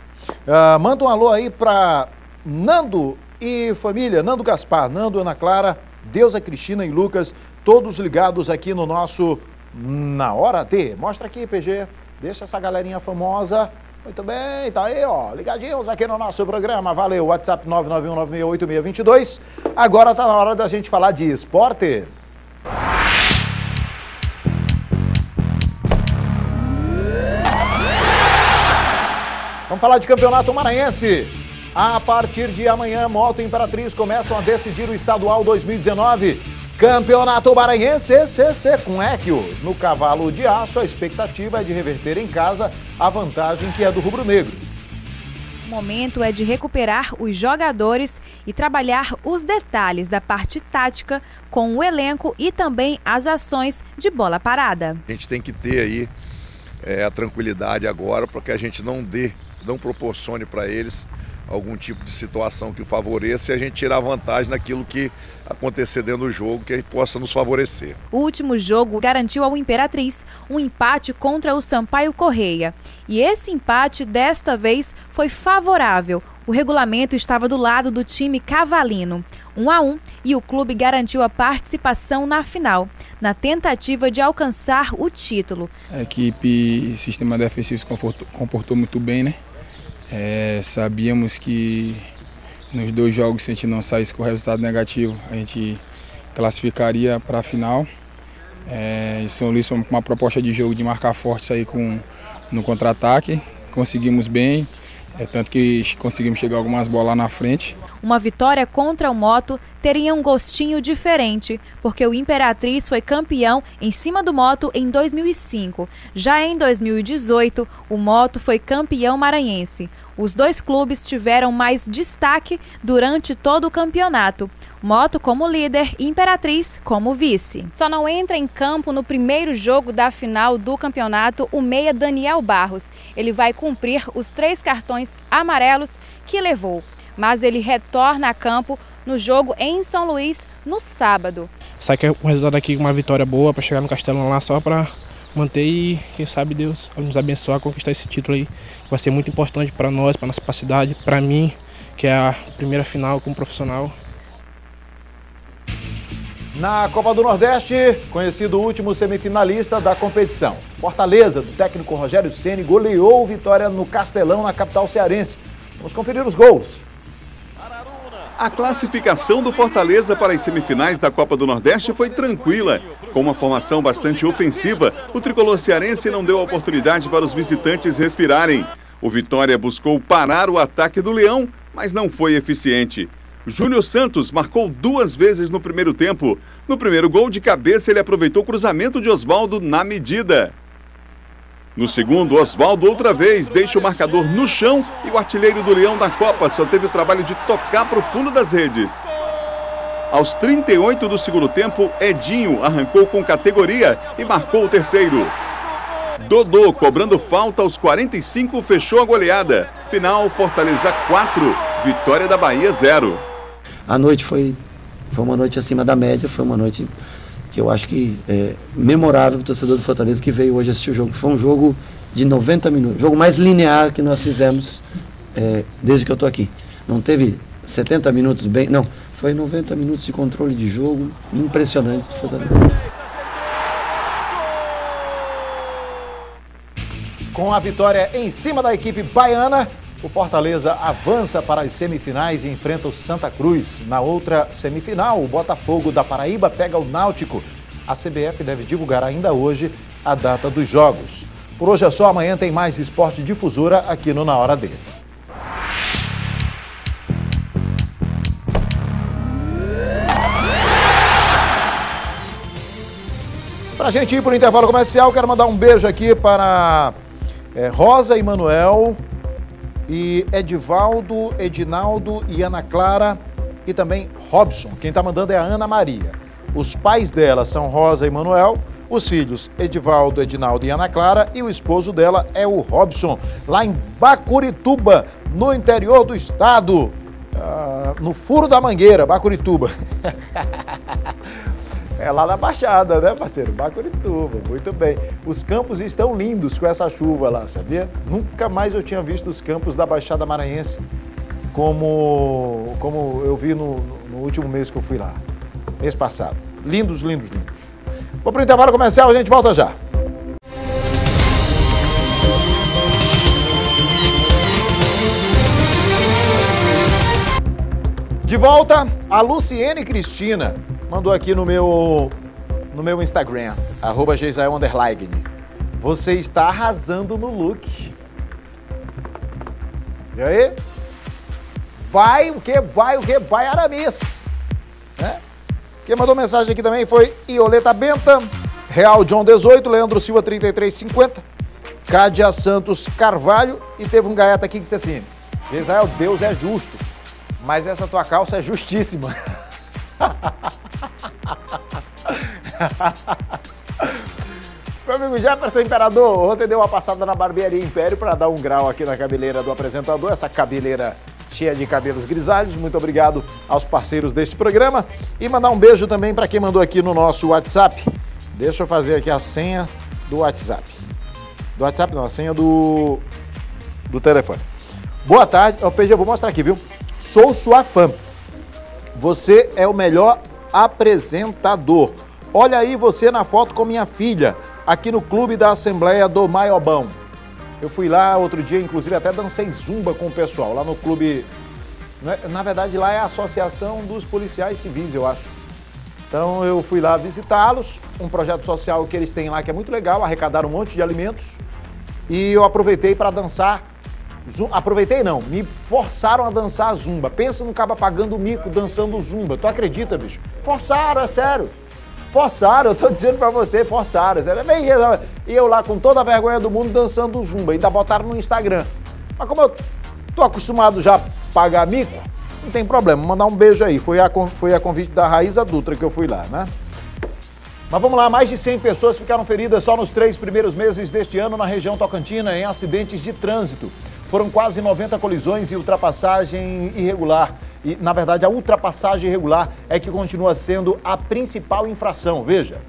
Manda um alô aí para Nando e família, Nando Gaspar, Nando, Ana Clara, Deusa, Cristina e Lucas, todos ligados aqui no nosso Na Hora D. Mostra aqui, PG, deixa essa galerinha famosa. Muito bem, tá aí, ó, ligadinhos aqui no nosso programa. Valeu, WhatsApp 991968622. Agora tá na hora da gente falar de esporte. Vamos falar de Campeonato Maranhense. A partir de amanhã, Moto e Imperatriz começam a decidir o Estadual 2019. Campeonato Maranhense, CC com Equio. No cavalo de aço, a expectativa é de reverter em casa a vantagem que é do rubro-negro. O momento é de recuperar os jogadores e trabalhar os detalhes da parte tática com o elenco e também as ações de bola parada. A gente tem que ter aí a tranquilidade agora para que a gente não proporcione para eles algum tipo de situação que o favoreça e a gente tirar vantagem naquilo que acontecer dentro do jogo, que possa nos favorecer. O último jogo garantiu ao Imperatriz um empate contra o Sampaio Correia. E esse empate, desta vez, foi favorável. O regulamento estava do lado do time cavalino, 1-1, e o clube garantiu a participação na final, na tentativa de alcançar o título. A equipe, sistema defensivo se comportou muito bem, né? Sabíamos que nos 2 jogos, se a gente não saísse com resultado negativo, a gente classificaria para a final. Em São Luís foi uma proposta de jogo de marcar forte, sair no contra-ataque. Conseguimos bem, tanto que conseguimos chegar algumas bolas na frente. Uma vitória contra o Moto teria um gostinho diferente, porque o Imperatriz foi campeão em cima do Moto em 2005. Já em 2018, o Moto foi campeão maranhense. Os 2 clubes tiveram mais destaque durante todo o campeonato. Moto como líder e Imperatriz como vice. Só não entra em campo no primeiro jogo da final do campeonato o meia Daniel Barros. Ele vai cumprir os 3 cartões amarelos que levou. Mas ele retorna a campo no jogo em São Luís no sábado. Sai que é um resultado aqui, uma vitória boa para chegar no Castelão lá, só para manter e quem sabe Deus nos abençoar a conquistar esse título aí. Vai ser muito importante para nós, para nossa cidade, para mim, que é a primeira final como profissional. Na Copa do Nordeste, conhecido o último semifinalista da competição. Fortaleza, do técnico Rogério Ceni, goleou o Vitória no Castelão, na capital cearense. Vamos conferir os gols. A classificação do Fortaleza para as semifinais da Copa do Nordeste foi tranquila. Com uma formação bastante ofensiva, o tricolor cearense não deu oportunidade para os visitantes respirarem. O Vitória buscou parar o ataque do Leão, mas não foi eficiente. Júnior Santos marcou 2 vezes no primeiro tempo. No primeiro gol de cabeça, ele aproveitou o cruzamento de Osvaldo na medida. No segundo, Oswaldo outra vez deixa o marcador no chão e o artilheiro do Leão da Copa só teve o trabalho de tocar para o fundo das redes. Aos 38 do segundo tempo, Edinho arrancou com categoria e marcou o terceiro. Dodô, cobrando falta aos 45, fechou a goleada. Final, Fortaleza 4, Vitória da Bahia 0. A noite foi uma noite acima da média, foi uma noite que eu acho que é memorável para o torcedor do Fortaleza que veio hoje assistir o jogo. Foi um jogo de 90 minutos, o jogo mais linear que nós fizemos desde que eu estou aqui. Não teve 70 minutos bem, não, foi 90 minutos de controle de jogo impressionante do Fortaleza. Com a vitória em cima da equipe baiana, o Fortaleza avança para as semifinais e enfrenta o Santa Cruz. Na outra semifinal, o Botafogo da Paraíba pega o Náutico. A CBF deve divulgar ainda hoje a data dos jogos. Por hoje é só, amanhã tem mais Esporte Difusora aqui no Na Hora D. Para a gente ir para o intervalo comercial, quero mandar um beijo aqui para Rosa e Manuel, e Edivaldo, Edinaldo e Ana Clara e também Robson. Quem está mandando é a Ana Maria. Os pais dela são Rosa e Manuel, os filhos Edivaldo, Edinaldo e Ana Clara, e o esposo dela é o Robson, lá em Bacurituba, no interior do estado, no Furo da Mangueira, Bacurituba. É lá na Baixada, né, parceiro? Bacurituba, muito bem. Os campos estão lindos com essa chuva lá, sabia? Nunca mais eu tinha visto os campos da Baixada Maranhense como eu vi no último mês que eu fui lá. Mês passado. Lindos, lindos, lindos. Vou para o intervalo comercial, a gente volta já. De volta, a Luciene Cristina mandou aqui no meu Instagram, @Geisael_. Você está arrasando no look. E aí? Vai o que? Vai Aramis. Né? Quem mandou mensagem aqui também foi Ioleta Benta, Real John 18, Leandro Silva 3350, Cádia Santos Carvalho, e teve um gaiata aqui que disse assim: Geisael, Deus é justo, mas essa tua calça é justíssima. Meu amigo Jefferson Imperador, ontem deu uma passada na barbearia Império para dar um grau aqui na cabeleira do apresentador, essa cabeleira cheia de cabelos grisalhos. Muito obrigado aos parceiros deste programa e mandar um beijo também para quem mandou aqui no nosso WhatsApp. Deixa eu fazer aqui a senha do WhatsApp. Do WhatsApp não, a senha do telefone. Boa tarde, eu vou mostrar aqui, viu? Sou sua fã. Você é o melhor apresentador. Olha aí você na foto com minha filha, aqui no Clube da Assembleia do Maiobão. Eu fui lá outro dia, inclusive até dancei zumba com o pessoal, lá no clube. Na verdade lá é a Associação dos Policiais Civis, eu acho. Então eu fui lá visitá-los, um projeto social que eles têm lá que é muito legal, arrecadaram um monte de alimentos. E eu aproveitei para dançar. Aproveitei não, me forçaram a dançar zumba. Pensa no caba pagando mico dançando zumba. Tu acredita, bicho? Forçaram, é sério. Forçaram, eu tô dizendo pra você, forçaram. E eu lá com toda a vergonha do mundo dançando zumba. Ainda botaram no Instagram. Mas como eu tô acostumado já a pagar mico, não tem problema, vou mandar um beijo aí. Foi a convite da Raíza Dutra que eu fui lá, né? Mas vamos lá, mais de 100 pessoas ficaram feridas só nos 3 primeiros meses deste ano na região tocantina em acidentes de trânsito. Foram quase 90 colisões e ultrapassagem irregular. E, na verdade, a ultrapassagem irregular é que continua sendo a principal infração. Veja.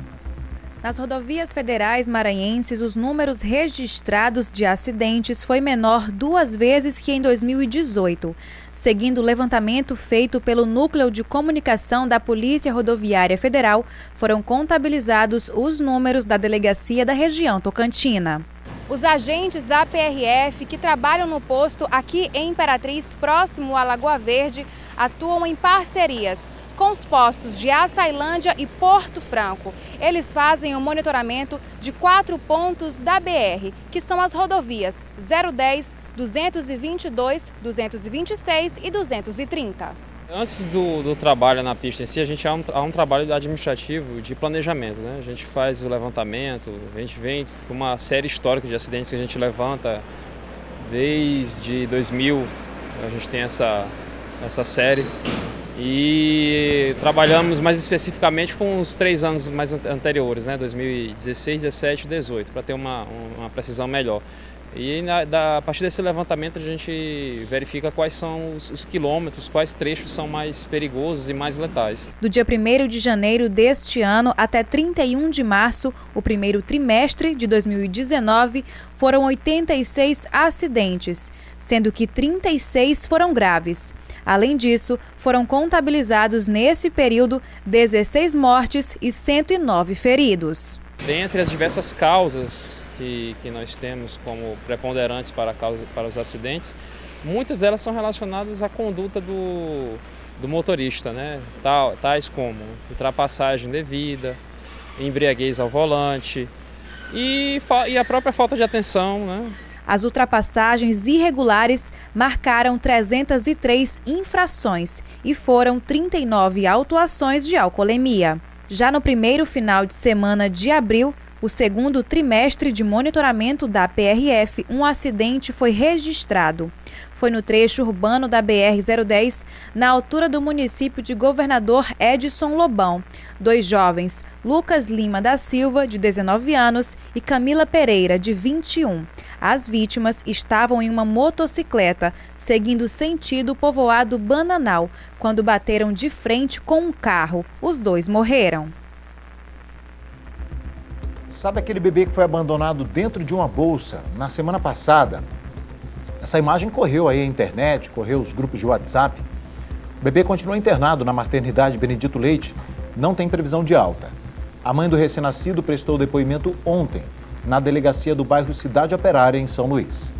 Nas rodovias federais maranhenses, os números registrados de acidentes foi menor 2 vezes que em 2018. Seguindo o levantamento feito pelo Núcleo de Comunicação da Polícia Rodoviária Federal, foram contabilizados os números da delegacia da região tocantina. Os agentes da PRF que trabalham no posto aqui em Imperatriz, próximo à Lagoa Verde, atuam em parcerias com os postos de Açailândia e Porto Franco. Eles fazem o monitoramento de 4 pontos da BR, que são as rodovias 010, 222, 226 e 230. Antes do trabalho na pista em si, a gente há um trabalho administrativo de planejamento, né? A gente faz o levantamento, a gente vem com uma série histórica de acidentes que a gente levanta desde 2000, a gente tem essa série. E trabalhamos mais especificamente com os 3 anos mais anteriores, né? 2016, 17 e 18, para ter uma precisão melhor. E a partir desse levantamento a gente verifica quais são os quilômetros, quais trechos são mais perigosos e mais letais. Do dia 1º de janeiro deste ano até 31 de março, o primeiro trimestre de 2019, foram 86 acidentes, sendo que 36 foram graves. Além disso, foram contabilizados nesse período 16 mortes e 109 feridos. Dentre as diversas causas que nós temos como preponderantes para os acidentes, muitas delas são relacionadas à conduta do motorista, né? Tais como ultrapassagem indevida, embriaguez ao volante e a própria falta de atenção, né? As ultrapassagens irregulares marcaram 303 infrações e foram 39 autuações de alcoolemia. Já no primeiro final de semana de abril, o segundo trimestre de monitoramento da PRF, um acidente foi registrado. Foi no trecho urbano da BR-010, na altura do município de Governador Edson Lobão. 2 jovens, Lucas Lima da Silva, de 19 anos, e Camila Pereira, de 21. As vítimas estavam em uma motocicleta, seguindo sentido povoado Bananal, quando bateram de frente com um carro. Os 2 morreram. Sabe aquele bebê que foi abandonado dentro de uma bolsa na semana passada? Essa imagem correu aí a internet, correu os grupos de WhatsApp. O bebê continua internado na maternidade Benedito Leite, não tem previsão de alta. A mãe do recém-nascido prestou depoimento ontem, na delegacia do bairro Cidade Operária, em São Luís.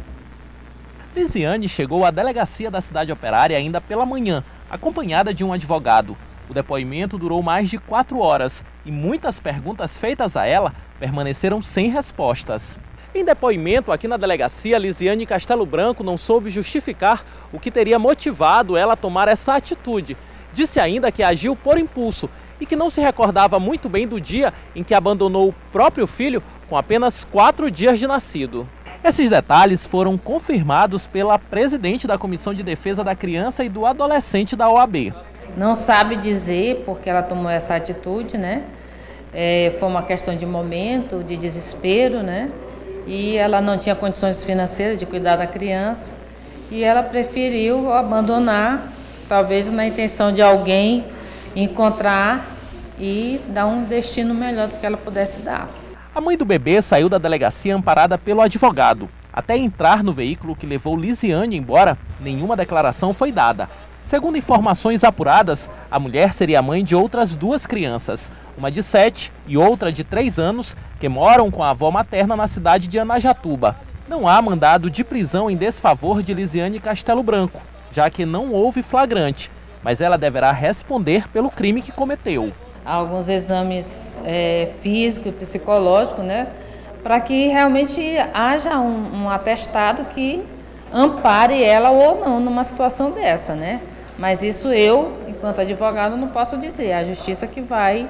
Lisiane chegou à delegacia da Cidade Operária ainda pela manhã, acompanhada de um advogado. O depoimento durou mais de 4 horas e muitas perguntas feitas a ela permaneceram sem respostas. Em depoimento aqui na delegacia, Lisiane Castelo Branco não soube justificar o que teria motivado ela a tomar essa atitude. Disse ainda que agiu por impulso e que não se recordava muito bem do dia em que abandonou o próprio filho com apenas 4 dias de nascido. Esses detalhes foram confirmados pela presidente da Comissão de Defesa da Criança e do Adolescente da OAB. Não sabe dizer porque ela tomou essa atitude, né? Foi uma questão de momento, de desespero, né? E ela não tinha condições financeiras de cuidar da criança e ela preferiu abandonar, talvez na intenção de alguém encontrar e dar um destino melhor do que ela pudesse dar. A mãe do bebê saiu da delegacia amparada pelo advogado. Até entrar no veículo que levou Lisiane embora, nenhuma declaração foi dada. Segundo informações apuradas, a mulher seria mãe de outras 2 crianças, uma de 7 e outra de 3 anos, que moram com a avó materna na cidade de Anajatuba. Não há mandado de prisão em desfavor de Lisiane Castelo Branco, já que não houve flagrante, mas ela deverá responder pelo crime que cometeu. Há alguns exames físico e psicológico, né, para que realmente haja um atestado que ampare ela ou não numa situação dessa, né? Mas isso eu, enquanto advogado, não posso dizer. É a justiça que vai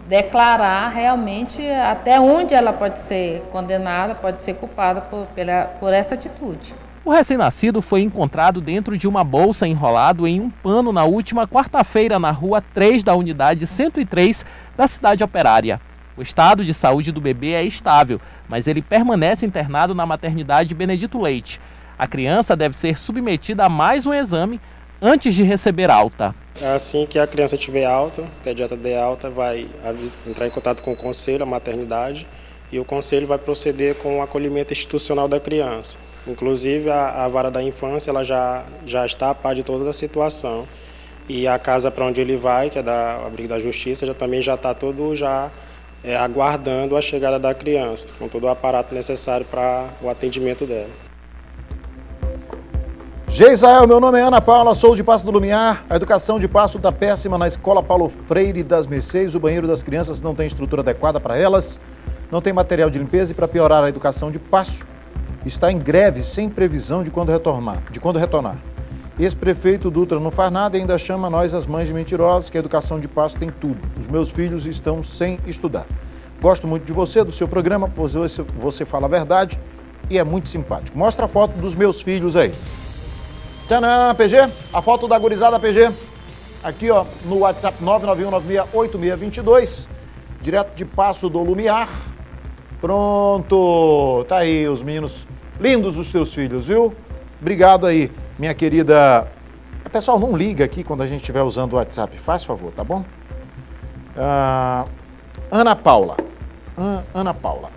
declarar realmente até onde ela pode ser condenada, pode ser culpada por essa atitude. O recém-nascido foi encontrado dentro de uma bolsa enrolado em um pano na última quarta-feira na rua 3 da unidade 103 da Cidade Operária. O estado de saúde do bebê é estável, mas ele permanece internado na maternidade Benedito Leite. A criança deve ser submetida a mais um exame antes de receber alta. Assim que a criança tiver alta, o pediatra der alta, vai entrar em contato com o conselho, a maternidade, e o conselho vai proceder com o acolhimento institucional da criança. Inclusive, a vara da infância ela já está a par de toda a situação. E a casa para onde ele vai, que é da Abrigo da Justiça, também já está todo aguardando a chegada da criança, com todo o aparato necessário para o atendimento dela. Geisael, meu nome é Ana Paula, sou de Passo do Lumiar. A educação de Passo está péssima na Escola Paulo Freire das Mercês. O banheiro das crianças não tem estrutura adequada para elas, não tem material de limpeza e, para piorar, a educação de Passo está em greve sem previsão de quando retornar. Ex-prefeito Dutra não faz nada e ainda chama nós as mães de mentirosas, que a educação de Passo tem tudo. Os meus filhos estão sem estudar. Gosto muito de você, do seu programa, você fala a verdade e é muito simpático. Mostra a foto dos meus filhos aí. Tcharam, PG, a foto da gurizada PG. Aqui, ó, no WhatsApp 991968622, direto de Passo do Lumiar. Pronto, tá aí os meninos, lindos os seus filhos, viu? Obrigado aí, minha querida. Pessoal, não liga aqui quando a gente estiver usando o WhatsApp, faz favor, tá bom? Ana Paula. Ana Paula.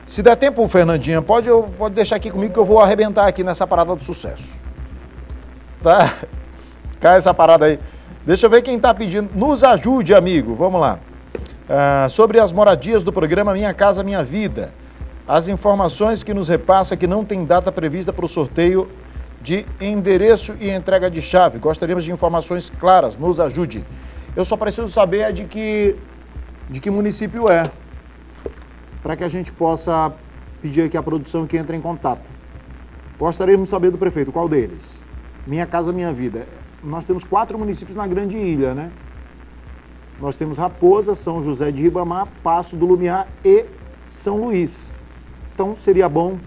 Se der tempo, Fernandinha, pode deixar aqui comigo que eu vou arrebentar aqui nessa parada do sucesso. Tá? Cai essa parada aí. Deixa eu ver quem tá pedindo. Nos ajude, amigo. Vamos lá. Sobre as moradias do programa Minha Casa Minha Vida. As informações que nos repassa que não tem data prevista para o sorteio de endereço e entrega de chave. Gostaríamos de informações claras. Nos ajude. Eu só preciso saber de que município é, para que a gente possa pedir aqui a produção que entre em contato. Gostaríamos de saber do prefeito, qual deles? Minha Casa Minha Vida. Nós temos 4 municípios na Grande Ilha, né? Nós temos Raposa, São José de Ribamar, Passo do Lumiar e São Luís. Então, seria bom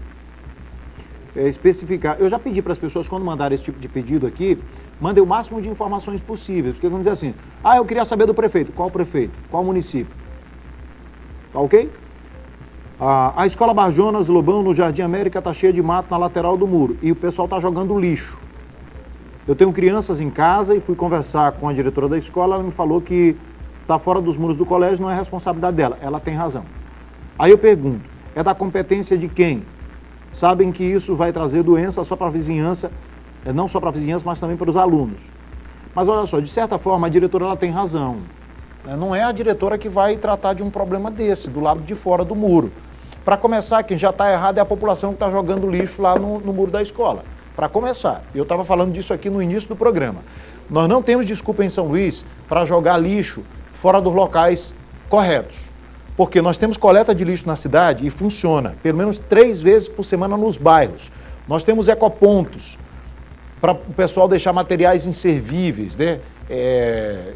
especificar. Eu já pedi para as pessoas, quando mandarem esse tipo de pedido aqui, mandem o máximo de informações possíveis. Porque vamos dizer assim, eu queria saber do prefeito. Qual prefeito? Qual município? Tá ok? A Escola Barjonas Lobão, no Jardim América, está cheia de mato na lateral do muro. E o pessoal está jogando lixo. Eu tenho crianças em casa e fui conversar com a diretora da escola, ela me falou que está fora dos muros do colégio, não é responsabilidade dela. Ela tem razão. Aí eu pergunto, é da competência de quem? Sabem que isso vai trazer doença só para a vizinhança, não só para a vizinhança, mas também para os alunos. Mas olha só, de certa forma a diretora ela tem razão. Não é a diretora que vai tratar de um problema desse, do lado de fora do muro. Para começar, quem já está errado é a população que está jogando lixo lá no muro da escola. Para começar, eu estava falando disso aqui no início do programa. Nós não temos desculpa em São Luís para jogar lixo fora dos locais corretos. Porque nós temos coleta de lixo na cidade e funciona, pelo menos 3 vezes por semana nos bairros. Nós temos ecopontos para o pessoal deixar materiais inservíveis, né?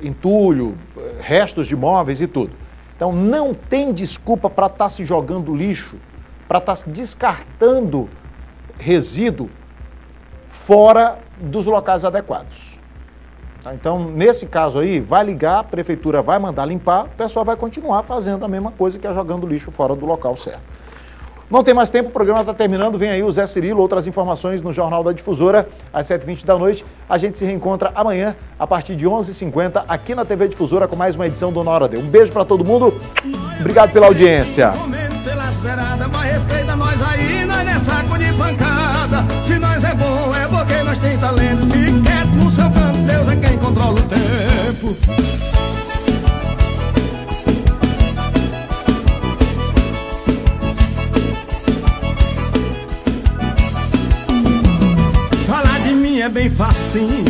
Entulho, restos de móveis e tudo. Então não tem desculpa para estar se jogando lixo, para estar se descartando resíduo fora dos locais adequados. Tá? Então, nesse caso aí, vai ligar, a prefeitura vai mandar limpar, o pessoal vai continuar fazendo a mesma coisa, que é jogando lixo fora do local certo. Não tem mais tempo, o programa está terminando, vem aí o Zé Cirilo, outras informações no Jornal da Difusora, às 7h20 da noite. A gente se reencontra amanhã, a partir de 11h50, aqui na TV Difusora, com mais uma edição do Na Hora D. Um beijo para todo mundo, obrigado pela audiência. Se nós é bom, é porque nós tem talento. Fique quieto no seu canto, Deus é quem controla o tempo. Falar de mim é bem facinho.